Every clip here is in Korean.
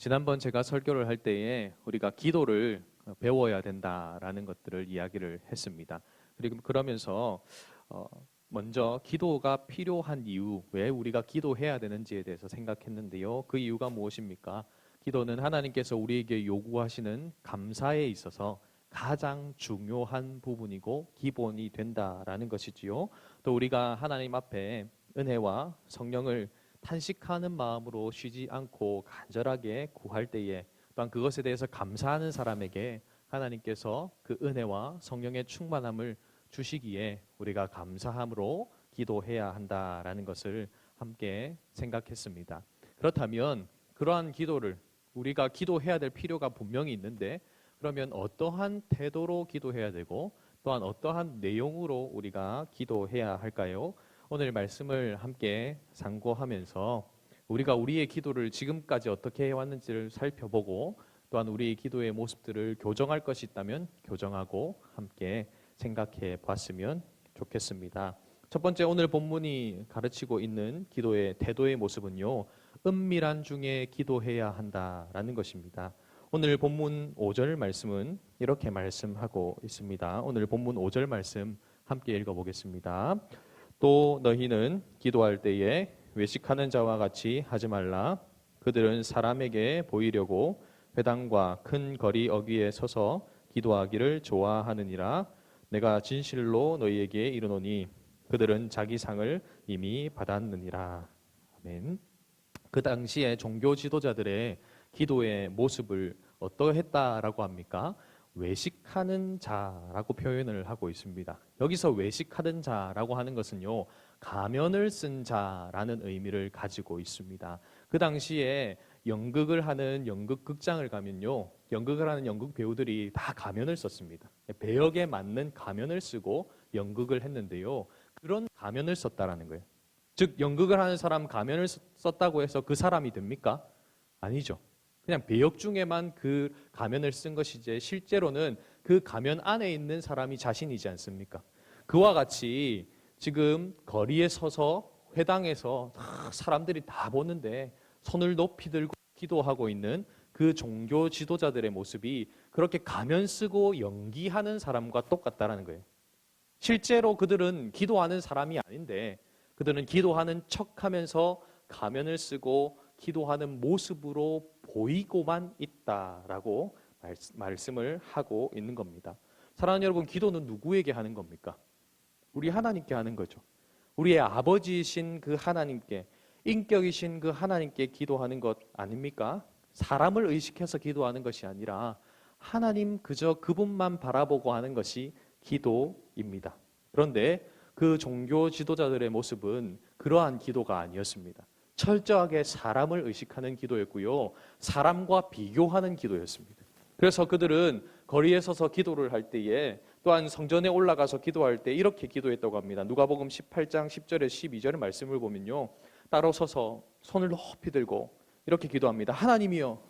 지난번 제가 설교를 할 때에 우리가 기도를 배워야 된다라는 것들을 이야기를 했습니다. 그리고 그러면서 먼저 기도가 필요한 이유, 왜 우리가 기도해야 되는지에 대해서 생각했는데요. 그 이유가 무엇입니까? 기도는 하나님께서 우리에게 요구하시는 감사에 있어서 가장 중요한 부분이고 기본이 된다라는 것이지요. 또 우리가 하나님 앞에 은혜와 성령을 탄식하는 마음으로 쉬지 않고 간절하게 구할 때에 또한 그것에 대해서 감사하는 사람에게 하나님께서 그 은혜와 성령의 충만함을 주시기에 우리가 감사함으로 기도해야 한다라는 것을 함께 생각했습니다. 그렇다면 그러한 기도를 우리가 기도해야 될 필요가 분명히 있는데, 그러면 어떠한 태도로 기도해야 되고 또한 어떠한 내용으로 우리가 기도해야 할까요? 오늘 말씀을 함께 상고하면서 우리가 우리의 기도를 지금까지 어떻게 해왔는지를 살펴보고, 또한 우리의 기도의 모습들을 교정할 것이 있다면 교정하고 함께 생각해 봤으면 좋겠습니다. 첫 번째, 오늘 본문이 가르치고 있는 기도의 태도의 모습은요, 은밀한 중에 기도해야 한다라는 것입니다. 오늘 본문 5절 말씀은 이렇게 말씀하고 있습니다. 오늘 본문 5절 말씀 함께 읽어보겠습니다. 또 너희는 기도할 때에 외식하는 자와 같이 하지 말라. 그들은 사람에게 보이려고 회당과 큰 거리 어귀에 서서 기도하기를 좋아하느니라. 내가 진실로 너희에게 이르노니 그들은 자기 상을 이미 받았느니라. 아멘. 그 당시에 종교 지도자들의 기도의 모습을 어떠했다라고 합니까? 외식하는 자라고 표현을 하고 있습니다. 여기서 외식하는 자라고 하는 것은요, 가면을 쓴 자라는 의미를 가지고 있습니다. 그 당시에 연극을 하는 연극 극장을 가면요, 연극을 하는 연극 배우들이 다 가면을 썼습니다. 배역에 맞는 가면을 쓰고 연극을 했는데요, 그런 가면을 썼다라는 거예요. 즉, 연극을 하는 사람 가면을 썼다고 해서 그 사람이 됩니까? 아니죠. 그냥 배역 중에만 그 가면을 쓴 것이지 실제로는 그 가면 안에 있는 사람이 자신이지 않습니까? 그와 같이 지금 거리에 서서 회당에서 사람들이 다 보는데 손을 높이 들고 기도하고 있는 그 종교 지도자들의 모습이 그렇게 가면 쓰고 연기하는 사람과 똑같다라는 거예요. 실제로 그들은 기도하는 사람이 아닌데 그들은 기도하는 척하면서 가면을 쓰고 기도하는 모습으로 보이고만 있다라고 말씀을 하고 있는 겁니다. 사랑하는 여러분, 기도는 누구에게 하는 겁니까? 우리 하나님께 하는 거죠. 우리의 아버지이신 그 하나님께, 인격이신 그 하나님께 기도하는 것 아닙니까? 사람을 의식해서 기도하는 것이 아니라 하나님 그저 그분만 바라보고 하는 것이 기도입니다. 그런데 그 종교 지도자들의 모습은 그러한 기도가 아니었습니다. 철저하게 사람을 의식하는 기도였고요, 사람과 비교하는 기도였습니다. 그래서 그들은 거리에 서서 기도를 할 때에 또한 성전에 올라가서 기도할 때 이렇게 기도했다고 합니다. 누가복음 18장 10절에 12절의 말씀을 보면요, 따로 서서 손을 높이 들고 이렇게 기도합니다. 하나님이여,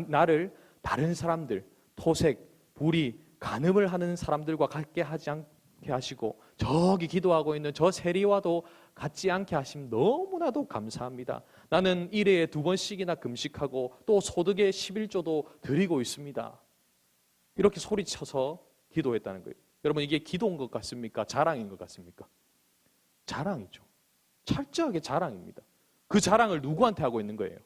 나를 다른 사람들, 토색, 불의, 간음을 하는 사람들과 같게 하지 않게 하시고 저기 기도하고 있는 저 세리와도 같지 않게 하심 너무나도 감사합니다. 나는 일회에 2번씩이나 금식하고 또 소득의 11조도 드리고 있습니다. 이렇게 소리쳐서 기도했다는 거예요. 여러분, 이게 기도인 것 같습니까? 자랑인 것 같습니까? 자랑이죠. 철저하게 자랑입니다. 그 자랑을 누구한테 하고 있는 거예요?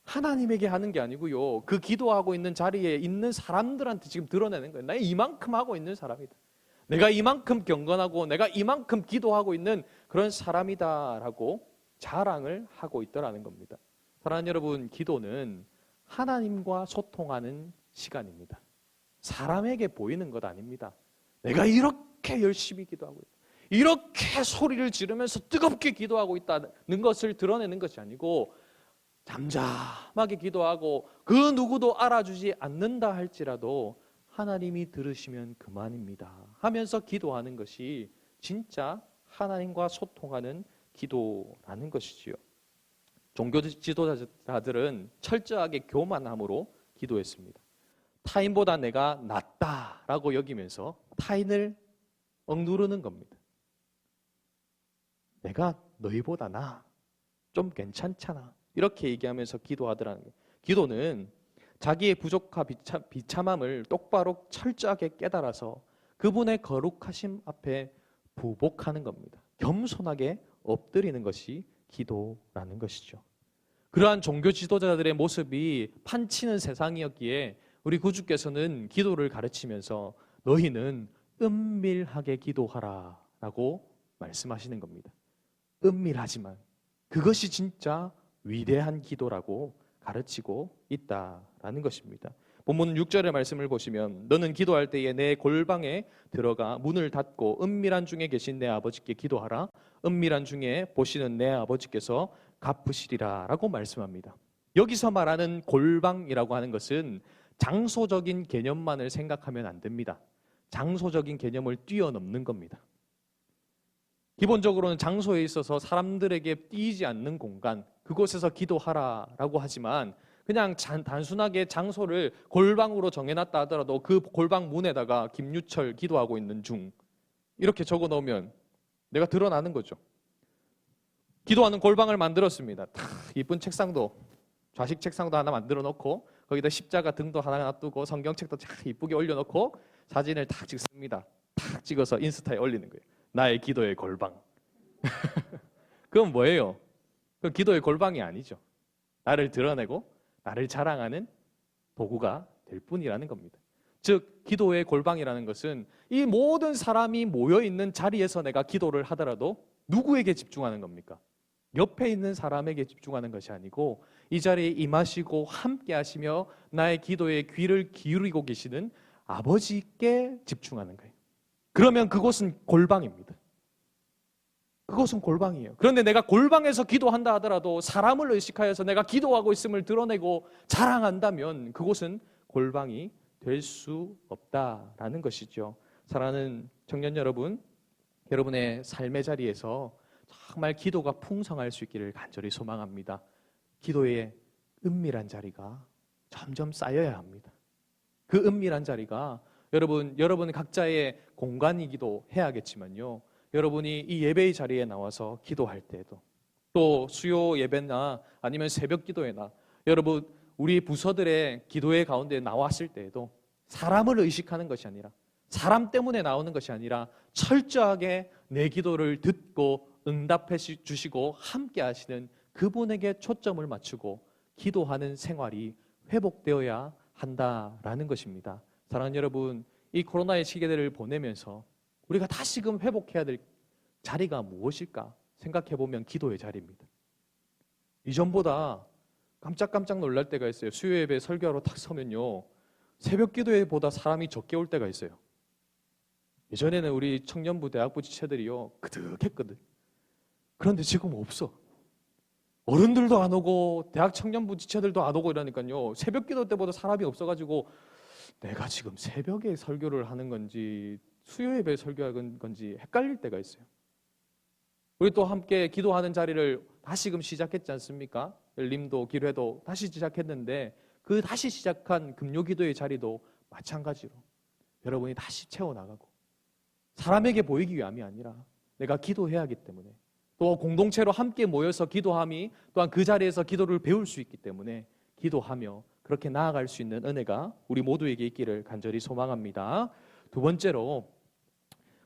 하나님에게 하는 게 아니고요, 그 기도하고 있는 자리에 있는 사람들한테 지금 드러내는 거예요. 나 이만큼 하고 있는 사람이다. 내가 이만큼 경건하고 내가 이만큼 기도하고 있는 그런 사람이다라고 자랑을 하고 있더라는 겁니다. 사랑하는 여러분, 기도는 하나님과 소통하는 시간입니다. 사람에게 보이는 것 아닙니다. 내가 이렇게 열심히 기도하고 있다, 이렇게 소리를 지르면서 뜨겁게 기도하고 있다는 것을 드러내는 것이 아니고 잠잠하게 기도하고 그 누구도 알아주지 않는다 할지라도 하나님이 들으시면 그만입니다 하면서 기도하는 것이 진짜 하나님과 소통하는 기도라는 것이지요. 종교 지도자들은 철저하게 교만함으로 기도했습니다. 타인보다 내가 낫다라고 여기면서 타인을 억누르는 겁니다. 내가 너희보다 나아, 좀 괜찮잖아, 이렇게 얘기하면서 기도하더라는 거예요. 기도는 자기의 부족과 비참함을 똑바로 철저하게 깨달아서 그분의 거룩하심 앞에 부복하는 겁니다. 겸손하게 엎드리는 것이 기도라는 것이죠. 그러한 종교 지도자들의 모습이 판치는 세상이었기에 우리 구주께서는 기도를 가르치면서 너희는 은밀하게 기도하라 라고 말씀하시는 겁니다. 은밀하지만 그것이 진짜 위대한 기도라고 가르치고 있다라는 것입니다. 본문 6절의 말씀을 보시면 너는 기도할 때에 내 골방에 들어가 문을 닫고 은밀한 중에 계신 내 아버지께 기도하라. 은밀한 중에 보시는 내 아버지께서 갚으시리라 라고 말씀합니다. 여기서 말하는 골방이라고 하는 것은 장소적인 개념만을 생각하면 안 됩니다. 장소적인 개념을 뛰어넘는 겁니다. 기본적으로는 장소에 있어서 사람들에게 띄지 않는 공간, 그곳에서 기도하라라고 하지만 그냥 단순하게 장소를 골방으로 정해놨다 하더라도 그 골방 문에다가 김유철 기도하고 있는 중 이렇게 적어 놓으면 내가 드러나는 거죠. 기도하는 골방을 만들었습니다. 다 이쁜 책상도, 좌식 책상도 하나 만들어 놓고 거기다 십자가 등도 하나 놔두고 성경책도 쫙 이쁘게 올려놓고 사진을 탁 찍습니다. 탁 찍어서 인스타에 올리는 거예요. 나의 기도의 골방. 그건 뭐예요? 그 기도의 골방이 아니죠. 나를 드러내고 나를 자랑하는 도구가 될 뿐이라는 겁니다. 즉 기도의 골방이라는 것은 이 모든 사람이 모여있는 자리에서 내가 기도를 하더라도 누구에게 집중하는 겁니까? 옆에 있는 사람에게 집중하는 것이 아니고 이 자리에 임하시고 함께 하시며 나의 기도에 귀를 기울이고 계시는 아버지께 집중하는 거예요. 그러면 그곳은 골방입니다. 그것은 골방이에요. 그런데 내가 골방에서 기도한다 하더라도 사람을 의식하여서 내가 기도하고 있음을 드러내고 자랑한다면 그곳은 골방이 될 수 없다라는 것이죠. 사랑하는 청년 여러분, 여러분의 삶의 자리에서 정말 기도가 풍성할 수 있기를 간절히 소망합니다. 기도의 은밀한 자리가 점점 쌓여야 합니다. 그 은밀한 자리가 여러분 각자의 공간이기도 해야겠지만요. 여러분이 이 예배의 자리에 나와서 기도할 때에도 또 수요 예배나 아니면 새벽 기도회나 여러분 우리 부서들의 기도회 가운데 나왔을 때에도 사람을 의식하는 것이 아니라 사람 때문에 나오는 것이 아니라 철저하게 내 기도를 듣고 응답해 주시고 함께 하시는 그분에게 초점을 맞추고 기도하는 생활이 회복되어야 한다라는 것입니다. 사랑하는 여러분, 이 코로나의 시기를 보내면서 우리가 다시금 회복해야 될 자리가 무엇일까 생각해 보면 기도의 자리입니다. 이전보다 깜짝깜짝 놀랄 때가 있어요. 수요 예배 설교하러 탁 서면요. 새벽 기도회보다 사람이 적게 올 때가 있어요. 예전에는 우리 청년부, 대학부 지체들이요. 그득했거든. 그런데 지금 없어. 어른들도 안 오고 대학 청년부 지체들도 안 오고 이러니까요. 새벽 기도 때보다 사람이 없어가지고 내가 지금 새벽에 설교를 하는 건지 수요 예배 설교하는 건지 헷갈릴 때가 있어요. 우리 또 함께 기도하는 자리를 다시금 시작했지 않습니까? 열림도 기회도 다시 시작했는데 그 다시 시작한 금요 기도의 자리도 마찬가지로 여러분이 다시 채워나가고 사람에게 보이기 위함이 아니라 내가 기도해야 하기 때문에 또 공동체로 함께 모여서 기도함이 또한 그 자리에서 기도를 배울 수 있기 때문에 기도하며 그렇게 나아갈 수 있는 은혜가 우리 모두에게 있기를 간절히 소망합니다. 두 번째로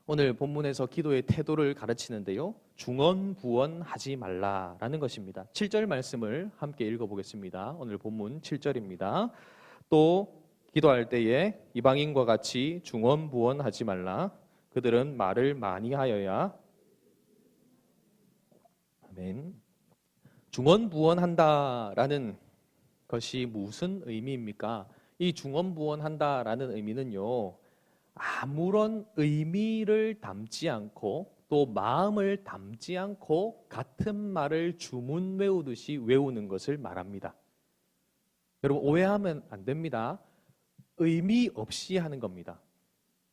오늘 본문에서 기도의 태도를 가르치는데요. 중언부언하지 말라라는 것입니다. 7절 말씀을 함께 읽어보겠습니다. 오늘 본문 7절입니다. 또 기도할 때에 이방인과 같이 중언부언하지 말라. 그들은 말을 많이 하여야 아멘. 중언부언한다라는 것이 무슨 의미입니까? 이 중언부언한다라는 의미는요. 아무런 의미를 담지 않고 또 마음을 담지 않고 같은 말을 주문 외우듯이 외우는 것을 말합니다. 여러분 오해하면 안 됩니다. 의미 없이 하는 겁니다.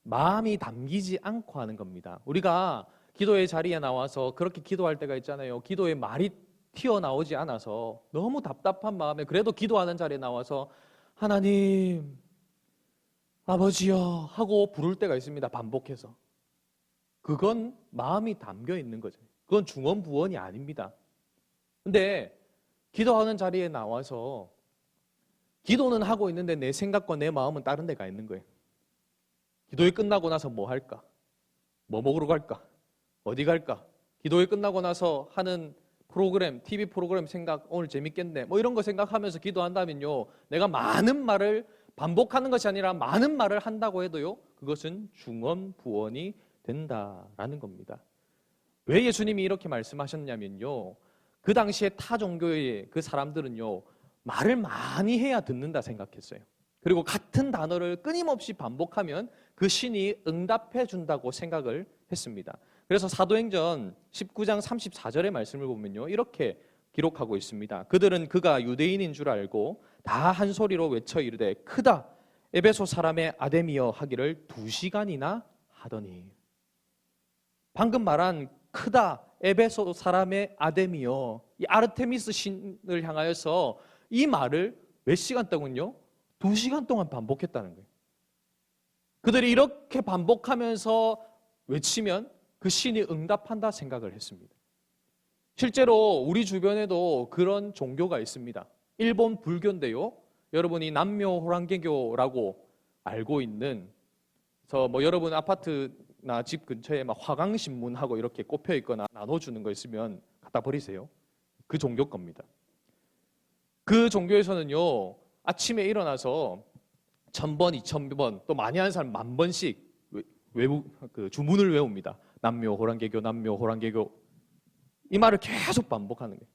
마음이 담기지 않고 하는 겁니다. 우리가 기도의 자리에 나와서 그렇게 기도할 때가 있잖아요. 기도의 말이 튀어나오지 않아서 너무 답답한 마음에 그래도 기도하는 자리에 나와서 하나님 아버지여 하고 부를 때가 있습니다. 반복해서. 그건 마음이 담겨 있는 거죠. 그건 중언부언이 아닙니다. 근데 기도하는 자리에 나와서 기도는 하고 있는데 내 생각과 내 마음은 다른 데 가 있는 거예요. 기도회 끝나고 나서 뭐 할까? 뭐 먹으러 갈까? 어디 갈까? 기도회 끝나고 나서 하는 프로그램, TV 프로그램 생각, 오늘 재밌겠네. 뭐 이런 거 생각하면서 기도한다면요. 내가 많은 말을 반복하는 것이 아니라 많은 말을 한다고 해도요. 그것은 중언부언이 된다라는 겁니다. 왜 예수님이 이렇게 말씀하셨냐면요. 그 당시에 타 종교의 그 사람들은요. 말을 많이 해야 듣는다 생각했어요. 그리고 같은 단어를 끊임없이 반복하면 그 신이 응답해 준다고 생각을 했습니다. 그래서 사도행전 19장 34절의 말씀을 보면요. 이렇게 기록하고 있습니다. 그들은 그가 유대인인 줄 알고 다 한 소리로 외쳐 이르되 크다 에베소 사람의 아데미여 하기를 2시간이나 하더니. 방금 말한 크다 에베소 사람의 아데미여, 이 아르테미스 신을 향하여서 이 말을 몇 시간 동안요? 2시간 동안 반복했다는 거예요. 그들이 이렇게 반복하면서 외치면 그 신이 응답한다 생각을 했습니다. 실제로 우리 주변에도 그런 종교가 있습니다. 일본 불교인데요. 여러분이 남묘호랑개교라고 알고 있는, 그래서 뭐 여러분 아파트나 집 근처에 막 화강신문하고 이렇게 꼽혀 있거나 나눠주는 거 있으면 갖다 버리세요. 그 종교 겁니다. 그 종교에서는요, 아침에 일어나서 1000번, 2000번, 또 많이 하는 사람 10,000번씩 그 주문을 외웁니다. 남묘호랑개교, 남묘호랑개교. 이 말을 계속 반복하는 거예요.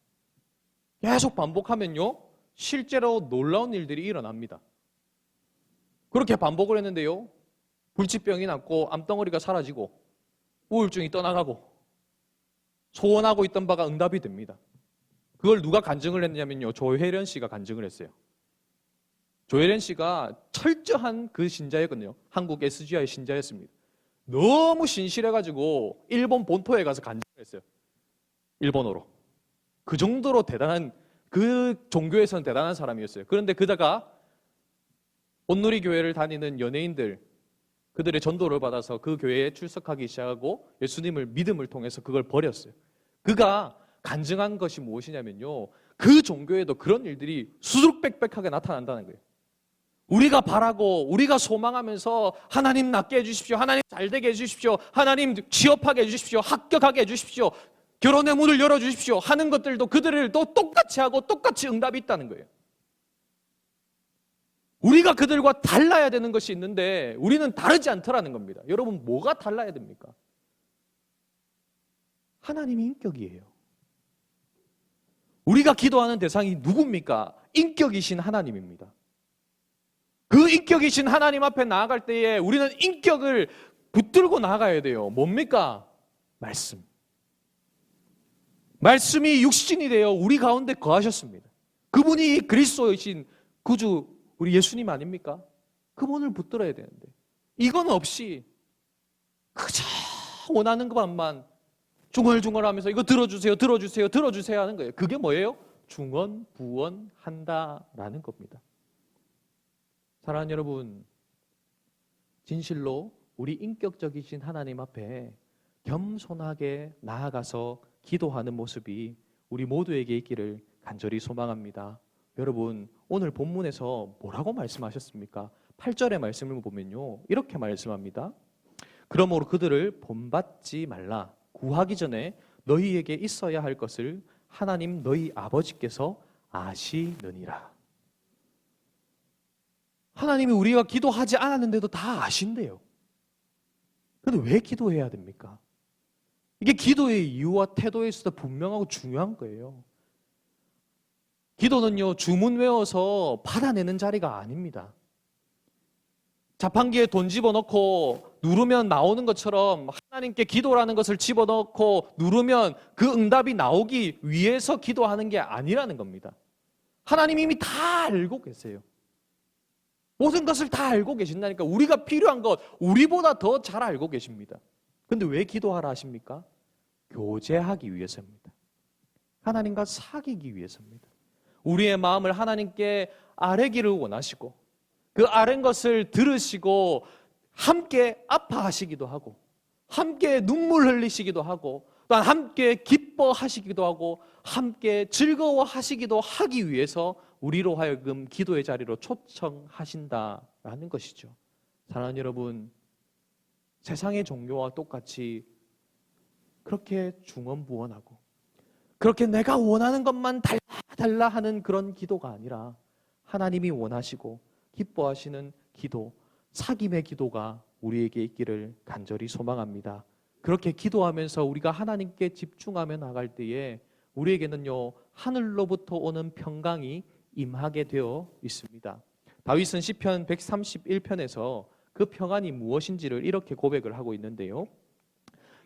계속 반복하면요, 실제로 놀라운 일들이 일어납니다. 그렇게 반복을 했는데요, 불치병이 낫고 암덩어리가 사라지고 우울증이 떠나가고 소원하고 있던 바가 응답이 됩니다. 그걸 누가 간증을 했냐면요, 조혜련 씨가 간증을 했어요. 조혜련 씨가 철저한 그 신자였거든요. 한국 SGI 신자였습니다. 너무 신실해가지고 일본 본토에 가서 간증을 했어요. 일본어로. 그 정도로 대단한, 그 종교에서는 대단한 사람이었어요. 그런데 그다가 온누리 교회를 다니는 연예인들, 그들의 전도를 받아서 그 교회에 출석하기 시작하고 예수님을 믿음을 통해서 그걸 버렸어요. 그가 간증한 것이 무엇이냐면요, 그 종교에도 그런 일들이 수두룩빽빽하게 나타난다는 거예요. 우리가 바라고 우리가 소망하면서 하나님 낫게 해주십시오, 하나님 잘되게 해주십시오, 하나님 취업하게 해주십시오, 합격하게 해주십시오, 결혼의 문을 열어주십시오 하는 것들도 그들을 또 똑같이 하고 똑같이 응답이 있다는 거예요. 우리가 그들과 달라야 되는 것이 있는데 우리는 다르지 않더라는 겁니다. 여러분, 뭐가 달라야 됩니까? 하나님의 인격이에요. 우리가 기도하는 대상이 누굽니까? 인격이신 하나님입니다. 그 인격이신 하나님 앞에 나아갈 때에 우리는 인격을 붙들고 나아가야 돼요. 뭡니까? 말씀. 말씀이 육신이 되어 우리 가운데 거하셨습니다. 그분이 그리스도이신 구주 우리 예수님 아닙니까? 그분을 붙들어야 되는데 이건 없이 그저 원하는 것만 중얼중얼하면서 이거 들어주세요, 들어주세요, 들어주세요 하는 거예요. 그게 뭐예요? 중언부언한다라는 겁니다. 사랑하는 여러분, 진실로 우리 인격적이신 하나님 앞에 겸손하게 나아가서 기도하는 모습이 우리 모두에게 있기를 간절히 소망합니다. 여러분, 오늘 본문에서 뭐라고 말씀하셨습니까? 8절의 말씀을 보면요, 이렇게 말씀합니다. 그러므로 그들을 본받지 말라. 구하기 전에 너희에게 있어야 할 것을 하나님 너희 아버지께서 아시느니라. 하나님이 우리가 기도하지 않았는데도 다 아신대요. 그런데 왜 기도해야 됩니까? 이게 기도의 이유와 태도에 있어서 분명하고 중요한 거예요. 기도는요, 주문 외워서 받아내는 자리가 아닙니다. 자판기에 돈 집어넣고 누르면 나오는 것처럼 하나님께 기도라는 것을 집어넣고 누르면 그 응답이 나오기 위해서 기도하는 게 아니라는 겁니다. 하나님이 이미 다 알고 계세요. 모든 것을 다 알고 계신다니까. 우리가 필요한 것 우리보다 더 잘 알고 계십니다. 그런데 왜 기도하라 하십니까? 교제하기 위해서입니다. 하나님과 사귀기 위해서입니다. 우리의 마음을 하나님께 아뢰기를 원하시고 그 아뢰는 것을 들으시고 함께 아파하시기도 하고 함께 눈물 흘리시기도 하고 또한 함께 기뻐하시기도 하고 함께 즐거워하시기도 하기 위해서 우리로 하여금 기도의 자리로 초청하신다라는 것이죠. 사랑하는 여러분, 세상의 종교와 똑같이 그렇게 중언부언하고 그렇게 내가 원하는 것만 달라 하는 그런 기도가 아니라 하나님이 원하시고 기뻐하시는 기도, 사귐의 기도가 우리에게 있기를 간절히 소망합니다. 그렇게 기도하면서 우리가 하나님께 집중하며 나갈 때에 우리에게는요, 하늘로부터 오는 평강이 임하게 되어 있습니다. 다윗은 시편 131편에서 그 평안이 무엇인지를 이렇게 고백을 하고 있는데요.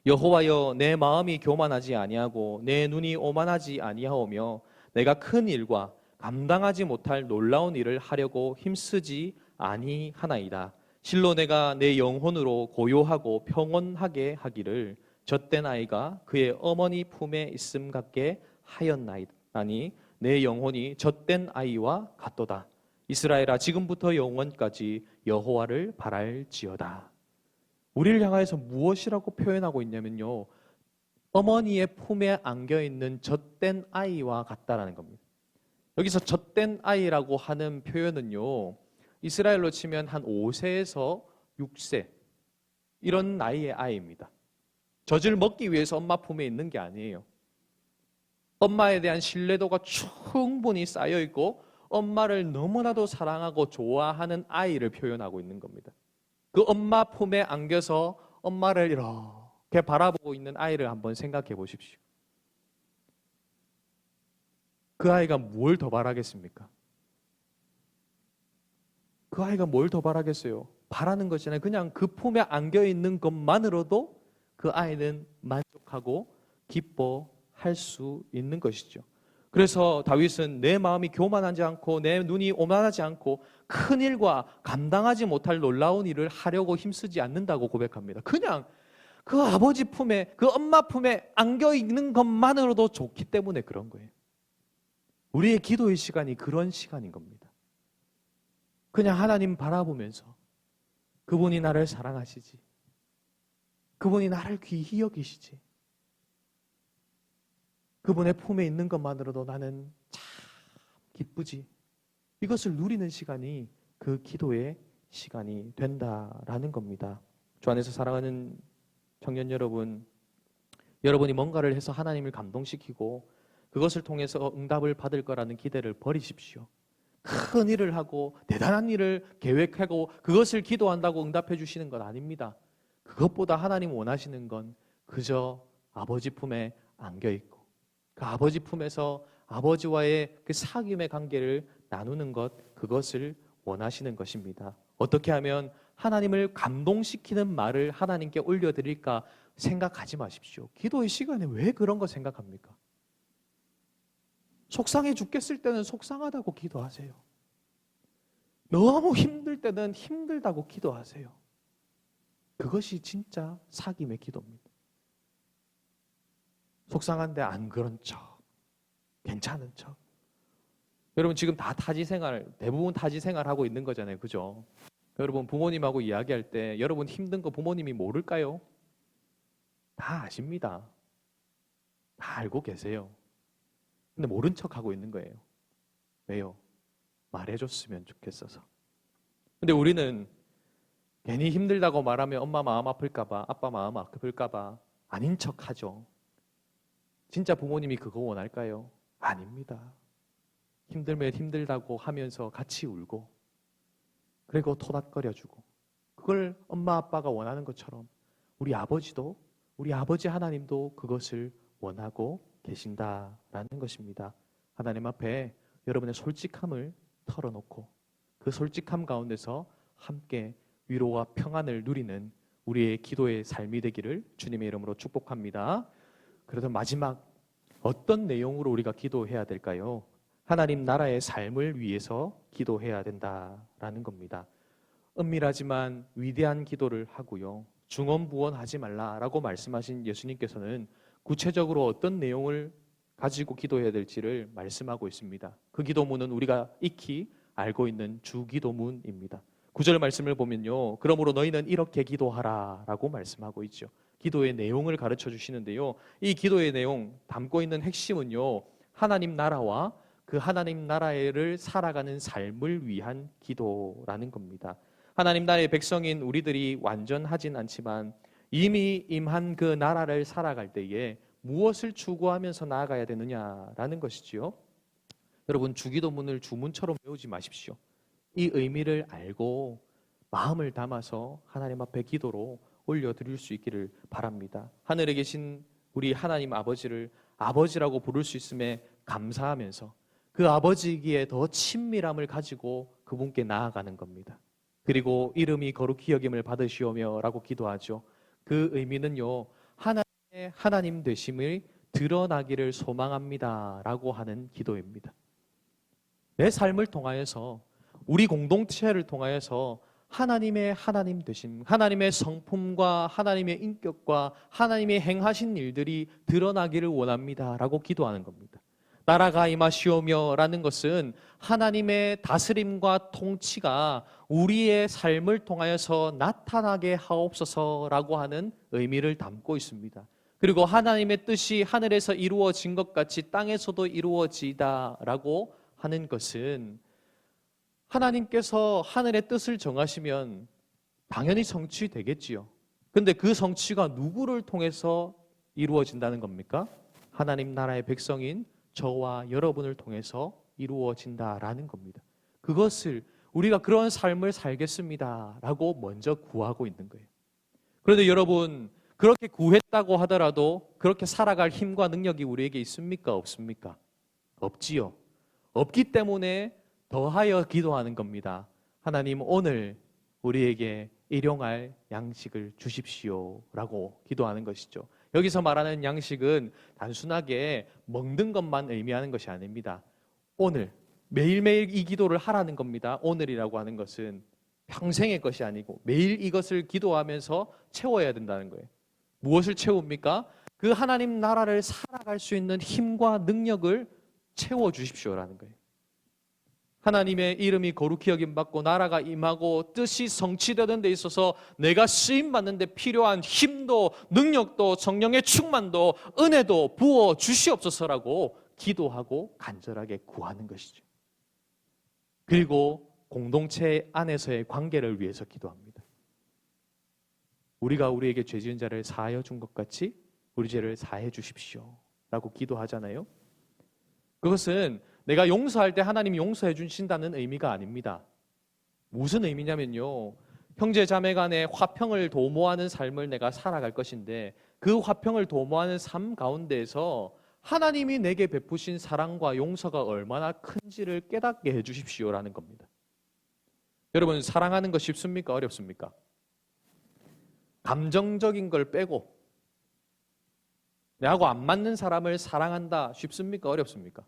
여호와여, 내 마음이 교만하지 아니하고 내 눈이 오만하지 아니하오며 내가 큰 일과 감당하지 못할 놀라운 일을 하려고 힘쓰지 아니하나이다. 실로 내가 내 영혼으로 고요하고 평온하게 하기를 젖된 아이가 그의 어머니 품에 있음 같게 하였나이다니 내 영혼이 젖된 아이와 같도다. 이스라엘아, 지금부터 영원까지 여호와를 바랄지어다. 우리를 향하여서 무엇이라고 표현하고 있냐면요, 어머니의 품에 안겨있는 젖된 아이와 같다라는 겁니다. 여기서 젖된 아이라고 하는 표현은요, 이스라엘로 치면 한 5세에서 6세 이런 나이의 아이입니다. 젖을 먹기 위해서 엄마 품에 있는 게 아니에요. 엄마에 대한 신뢰도가 충분히 쌓여있고 엄마를 너무나도 사랑하고 좋아하는 아이를 표현하고 있는 겁니다. 그 엄마 품에 안겨서 엄마를 이렇게 바라보고 있는 아이를 한번 생각해 보십시오. 그 아이가 뭘 더 바라겠습니까? 그 아이가 뭘 더 바라겠어요? 바라는 것이 아니라 그냥 그 품에 안겨 있는 것만으로도 그 아이는 만족하고 기뻐할 수 있는 것이죠. 그래서 다윗은 내 마음이 교만하지 않고 내 눈이 오만하지 않고 큰 일과 감당하지 못할 놀라운 일을 하려고 힘쓰지 않는다고 고백합니다. 그냥 그 아버지 품에, 그 엄마 품에 안겨 있는 것만으로도 좋기 때문에 그런 거예요. 우리의 기도의 시간이 그런 시간인 겁니다. 그냥 하나님 바라보면서 그분이 나를 사랑하시지, 그분이 나를 귀히 여기시지, 그분의 품에 있는 것만으로도 나는 참 기쁘지, 이것을 누리는 시간이 그 기도의 시간이 된다라는 겁니다. 주 안에서 사랑하는 청년 여러분, 여러분이 뭔가를 해서 하나님을 감동시키고 그것을 통해서 응답을 받을 거라는 기대를 버리십시오. 큰 일을 하고 대단한 일을 계획하고 그것을 기도한다고 응답해 주시는 건 아닙니다. 그것보다 하나님 원하시는 건 그저 아버지 품에 안겨 있고 그 아버지 품에서 아버지와의 그 사귐의 관계를 나누는 것, 그것을 원하시는 것입니다. 어떻게 하면 하나님을 감동시키는 말을 하나님께 올려드릴까 생각하지 마십시오. 기도의 시간에 왜 그런 거 생각합니까? 속상해 죽겠을 때는 속상하다고 기도하세요. 너무 힘들 때는 힘들다고 기도하세요. 그것이 진짜 사귐의 기도입니다. 속상한데 안 그런 척, 괜찮은 척. 여러분 지금 다 타지 생활, 대부분 타지 생활 하고 있는 거잖아요. 그죠? 여러분 부모님하고 이야기할 때 여러분 힘든 거 부모님이 모를까요? 다 아십니다. 다 알고 계세요. 근데 모른 척 하고 있는 거예요. 왜요? 말해줬으면 좋겠어서. 근데 우리는 괜히 힘들다고 말하면 엄마 마음 아플까봐, 아빠 마음 아플까봐 아닌 척 하죠. 진짜 부모님이 그거 원할까요? 아닙니다. 힘들면 힘들다고 하면서 같이 울고 그리고 토닥거려주고 그걸 엄마 아빠가 원하는 것처럼 우리 아버지도, 우리 아버지 하나님도 그것을 원하고 계신다라는 것입니다. 하나님 앞에 여러분의 솔직함을 털어놓고 그 솔직함 가운데서 함께 위로와 평안을 누리는 우리의 기도의 삶이 되기를 주님의 이름으로 축복합니다. 그래서 마지막 어떤 내용으로 우리가 기도해야 될까요? 하나님 나라의 삶을 위해서 기도해야 된다라는 겁니다. 은밀하지만 위대한 기도를 하고요. 중언부언하지 말라라고 말씀하신 예수님께서는 구체적으로 어떤 내용을 가지고 기도해야 될지를 말씀하고 있습니다. 그 기도문은 우리가 익히 알고 있는 주기도문입니다. 9절 말씀을 보면요. 그러므로 너희는 이렇게 기도하라 라고 말씀하고 있죠. 기도의 내용을 가르쳐 주시는데요. 이 기도의 내용 담고 있는 핵심은요. 하나님 나라와 그 하나님 나라를 살아가는 삶을 위한 기도라는 겁니다. 하나님 나라의 백성인 우리들이 완전하진 않지만 이미 임한 그 나라를 살아갈 때에 무엇을 추구하면서 나아가야 되느냐라는 것이지요. 여러분, 주기도문을 주문처럼 외우지 마십시오. 이 의미를 알고 마음을 담아서 하나님 앞에 기도로 올려드릴 수 있기를 바랍니다. 하늘에 계신 우리 하나님 아버지를 아버지라고 부를 수 있음에 감사하면서 그 아버지기에 더 친밀함을 가지고 그분께 나아가는 겁니다. 그리고 이름이 거룩히 여김을 받으시오며 라고 기도하죠. 그 의미는요, 하나님의 하나님 되심을 드러나기를 소망합니다 라고 하는 기도입니다. 내 삶을 통하여서, 우리 공동체를 통하여서 하나님의 하나님 되심, 하나님의 성품과 하나님의 인격과 하나님의 행하신 일들이 드러나기를 원합니다 라고 기도하는 겁니다. 나라가 임하시오며 라는 것은 하나님의 다스림과 통치가 우리의 삶을 통하여서 나타나게 하옵소서라고 하는 의미를 담고 있습니다. 그리고 하나님의 뜻이 하늘에서 이루어진 것 같이 땅에서도 이루어지다라고 하는 것은 하나님께서 하늘의 뜻을 정하시면 당연히 성취되겠지요. 그런데 그 성취가 누구를 통해서 이루어진다는 겁니까? 하나님 나라의 백성인 저와 여러분을 통해서 이루어진다라는 겁니다. 그것을 우리가 그런 삶을 살겠습니다라고 먼저 구하고 있는 거예요. 그런데 여러분, 그렇게 구했다고 하더라도 그렇게 살아갈 힘과 능력이 우리에게 있습니까? 없습니까? 없지요. 없기 때문에 더하여 기도하는 겁니다. 하나님, 오늘 우리에게 일용할 양식을 주십시오라고 기도하는 것이죠. 여기서 말하는 양식은 단순하게 먹는 것만 의미하는 것이 아닙니다. 오늘 매일매일 이 기도를 하라는 겁니다. 오늘이라고 하는 것은 평생의 것이 아니고 매일 이것을 기도하면서 채워야 된다는 거예요. 무엇을 채웁니까? 그 하나님 나라를 살아갈 수 있는 힘과 능력을 채워주십시오라는 거예요. 하나님의 이름이 거룩히 여김받고 나라가 임하고 뜻이 성취되는 데 있어서 내가 쓰임받는 데 필요한 힘도 능력도 성령의 충만도 은혜도 부어 주시옵소서라고 기도하고 간절하게 구하는 것이죠. 그리고 공동체 안에서의 관계를 위해서 기도합니다. 우리가 우리에게 죄 지은 자를 사하여 준 것 같이 우리 죄를 사해 주십시오 라고 기도하잖아요. 그것은 내가 용서할 때 하나님이 용서해 주신다는 의미가 아닙니다. 무슨 의미냐면요, 형제 자매 간에 화평을 도모하는 삶을 내가 살아갈 것인데 그 화평을 도모하는 삶 가운데에서 하나님이 내게 베푸신 사랑과 용서가 얼마나 큰지를 깨닫게 해 주십시오라는 겁니다. 여러분, 사랑하는 거 쉽습니까? 어렵습니까? 감정적인 걸 빼고 내하고 안 맞는 사람을 사랑한다 쉽습니까? 어렵습니까?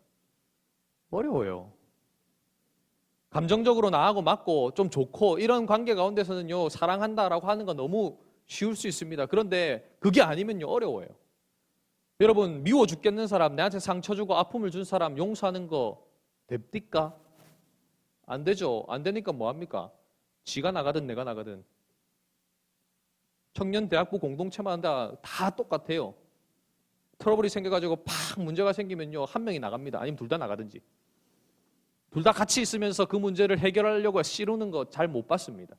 어려워요. 감정적으로 나하고 맞고 좀 좋고 이런 관계 가운데서는요, 사랑한다라고 하는 건 너무 쉬울 수 있습니다. 그런데 그게 아니면요, 어려워요. 여러분, 미워 죽겠는 사람, 내한테 상처 주고 아픔을 준 사람 용서하는 거 됩니까? 안 되죠. 안 되니까 뭐합니까? 지가 나가든 내가 나가든. 청년대학부 공동체만 다 똑같아요. 트러블이 생겨가지고 팍 문제가 생기면요, 한 명이 나갑니다. 아니면 둘 다 나가든지. 둘 다 같이 있으면서 그 문제를 해결하려고 씨르는 거 잘 못 봤습니다.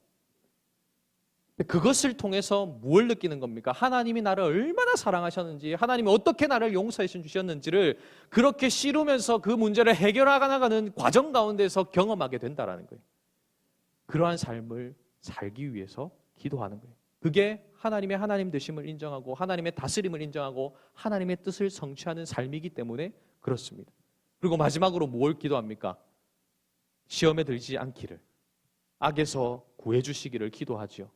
그것을 통해서 무엇을 느끼는 겁니까? 하나님이 나를 얼마나 사랑하셨는지, 하나님이 어떻게 나를 용서해 주셨는지를 그렇게 씨르면서 그 문제를 해결하가 나가는 과정 가운데서 경험하게 된다는 거예요. 그러한 삶을 살기 위해서 기도하는 거예요. 그게 하나님의 하나님 되심을 인정하고 하나님의 다스림을 인정하고 하나님의 뜻을 성취하는 삶이기 때문에 그렇습니다. 그리고 마지막으로 뭘 기도합니까? 시험에 들지 않기를, 악에서 구해 주시기를 기도하지요.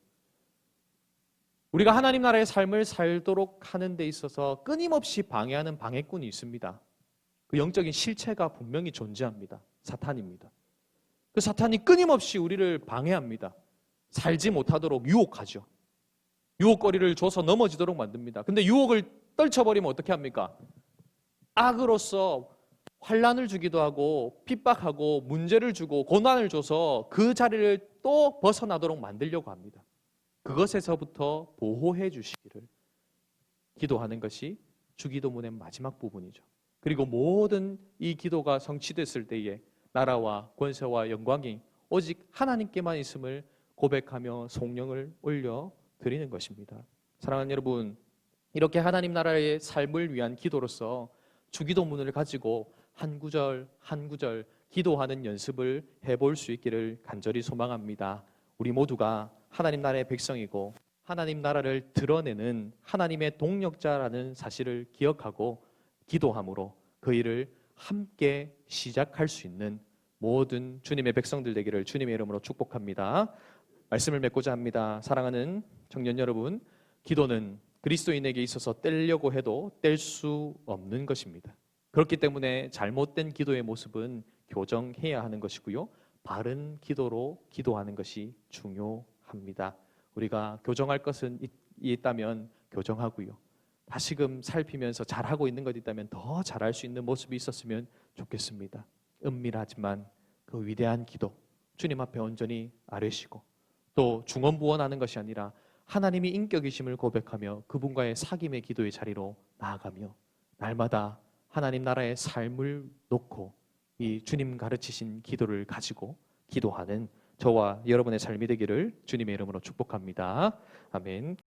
우리가 하나님 나라의 삶을 살도록 하는 데 있어서 끊임없이 방해하는 방해꾼이 있습니다. 그 영적인 실체가 분명히 존재합니다. 사탄입니다. 그 사탄이 끊임없이 우리를 방해합니다. 살지 못하도록 유혹하죠. 유혹거리를 줘서 넘어지도록 만듭니다. 근데 유혹을 떨쳐버리면 어떻게 합니까? 악으로서 환난을 주기도 하고 핍박하고 문제를 주고 고난을 줘서 그 자리를 또 벗어나도록 만들려고 합니다. 그것에서부터 보호해 주시기를 기도하는 것이 주기도문의 마지막 부분이죠. 그리고 모든 이 기도가 성취됐을 때에 나라와 권세와 영광이 오직 하나님께만 있음을 고백하며 성령을 올려 드리는 것입니다. 사랑하는 여러분, 이렇게 하나님 나라의 삶을 위한 기도로서 주기도문을 가지고 한 구절 한 구절 기도하는 연습을 해볼 수 있기를 간절히 소망합니다. 우리 모두가 하나님 나라의 백성이고 하나님 나라를 드러내는 하나님의 동력자라는 사실을 기억하고 기도함으로 그 일을 함께 시작할 수 있는 모든 주님의 백성들 되기를 주님의 이름으로 축복합니다. 말씀을 맺고자 합니다. 사랑하는 청년 여러분, 기도는 그리스도인에게 있어서 떼려고 해도 뗄 수 없는 것입니다. 그렇기 때문에 잘못된 기도의 모습은 교정해야 하는 것이고요. 바른 기도로 기도하는 것이 중요합니다. 우리가 교정할 것은 있다면 교정하고요. 다시금 살피면서 잘하고 있는 것 있다면 더 잘할 수 있는 모습이 있었으면 좋겠습니다. 은밀하지만 그 위대한 기도, 주님 앞에 온전히 아뢰시고 또 중언부언하는 것이 아니라 하나님이 인격이심을 고백하며 그분과의 사귐의 기도의 자리로 나아가며 날마다 하나님 나라의 삶을 놓고 이 주님 가르치신 기도를 가지고 기도하는 저와 여러분의 삶이 되기를 주님의 이름으로 축복합니다. 아멘.